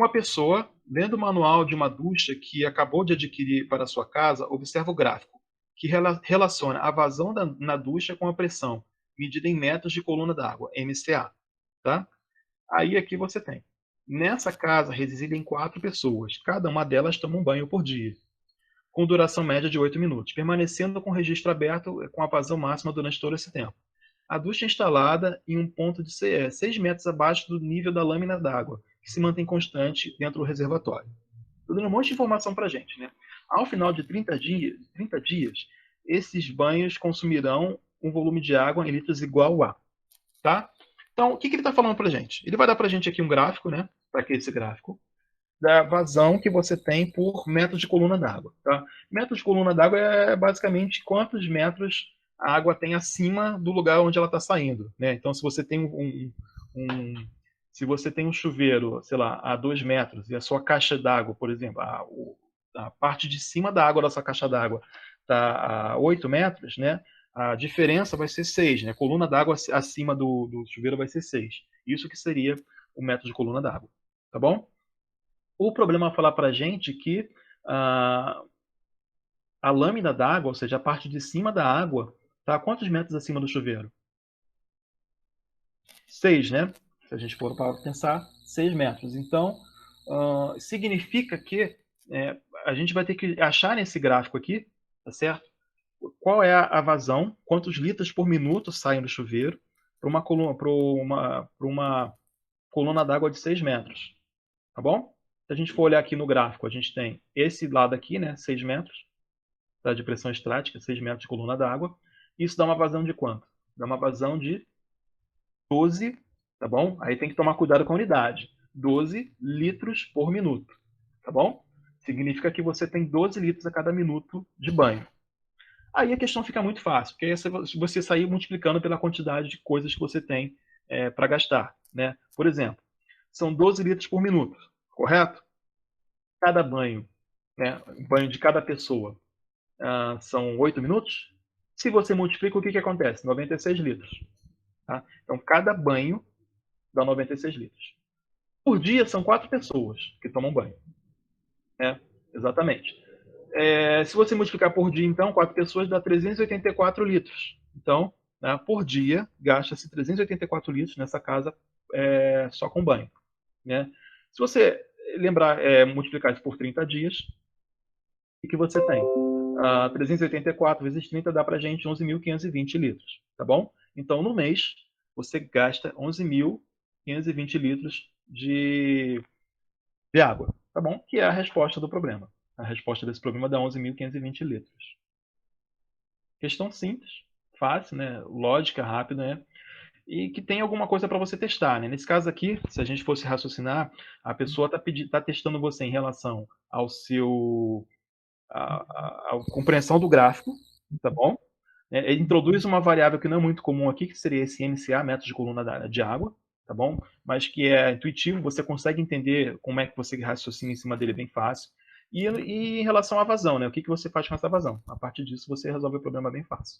Uma pessoa, lendo o manual de uma ducha que acabou de adquirir para a sua casa, observa o gráfico, que relaciona a vazão na ducha com a pressão, medida em metros de coluna d'água, MCA. Tá? Aí aqui você tem. Nessa casa residem 4 pessoas. Cada uma delas toma um banho por dia, com duração média de 8 minutos, permanecendo com o registro aberto com a vazão máxima durante todo esse tempo. A ducha é instalada em um ponto de 6 metros abaixo do nível da lâmina d'água, que se mantém constante dentro do reservatório. Estou dando um monte de informação para a gente. Né? Ao final de 30 dias, esses banhos consumirão um volume de água em litros igual a. Tá? Então, o que ele está falando para a gente? Ele vai dar para a gente aqui um gráfico, né? Para que esse gráfico? Da vazão que você tem por metro de coluna d'água. Tá? Metro de coluna d'água é basicamente quantos metros a água tem acima do lugar onde ela está saindo. Né? Então, se você tem se você tem um chuveiro, sei lá, a 2 metros e a sua caixa d'água, por exemplo, a parte de cima da água da sua caixa d'água está a 8 metros, né? A diferença vai ser 6, né? A coluna d'água acima do chuveiro vai ser 6. Isso que seria o metro de coluna d'água. Tá bom? O problema é falar para a gente que a lâmina d'água, ou seja, a parte de cima da água, está a quantos metros acima do chuveiro? 6, né? Se a gente for para pensar, 6 metros. Então, significa que a gente vai ter que achar nesse gráfico aqui, tá certo? Qual é a vazão, quantos litros por minuto saem do chuveiro para uma coluna d'água de 6 metros. Tá bom? Se a gente for olhar aqui no gráfico, a gente tem esse lado aqui, né, 6 metros, tá, de pressão estática, 6 metros de coluna d'água. Isso dá uma vazão de quanto? Dá uma vazão de 12, tá bom? Aí tem que tomar cuidado com a unidade. 12 litros por minuto, tá bom? Significa que você tem 12 litros a cada minuto de banho. Aí a questão fica muito fácil, porque aí você sair multiplicando pela quantidade de coisas que você tem para gastar. Né? Por exemplo, são 12 litros por minuto, correto? Cada banho, né, banho de cada pessoa, são 8 minutos. Se você multiplica, o que acontece? 96 litros. Tá? Então, cada banho dá 96 litros. Por dia, são 4 pessoas que tomam banho. Né? Exatamente. Se você multiplicar por dia, então, 4 pessoas dá 384 litros. Então, né, por dia, gasta-se 384 litros nessa casa só com banho. Né? Se você lembrar, multiplicar isso por 30 dias, o que você tem? 384 vezes 30 dá para a gente 11.520 litros. Tá bom? Então, no mês, você gasta 11.520 litros de água. Tá bom? Que é a resposta do problema. A resposta desse problema dá 11.520 litros. Questão simples, fácil, né? Lógica, rápida, né? E que tem alguma coisa para você testar. Né? Nesse caso aqui, se a gente fosse raciocinar, a pessoa está testando você em relação ao seu a compreensão do gráfico, tá bom? Ele introduz uma variável que não é muito comum aqui, que seria esse MCA, metro de coluna de água, tá bom? Mas que é intuitivo, você consegue entender como é que você raciocina em cima dele bem fácil. E em relação à vazão, né? O que você faz com essa vazão? A partir disso, você resolve o problema bem fácil.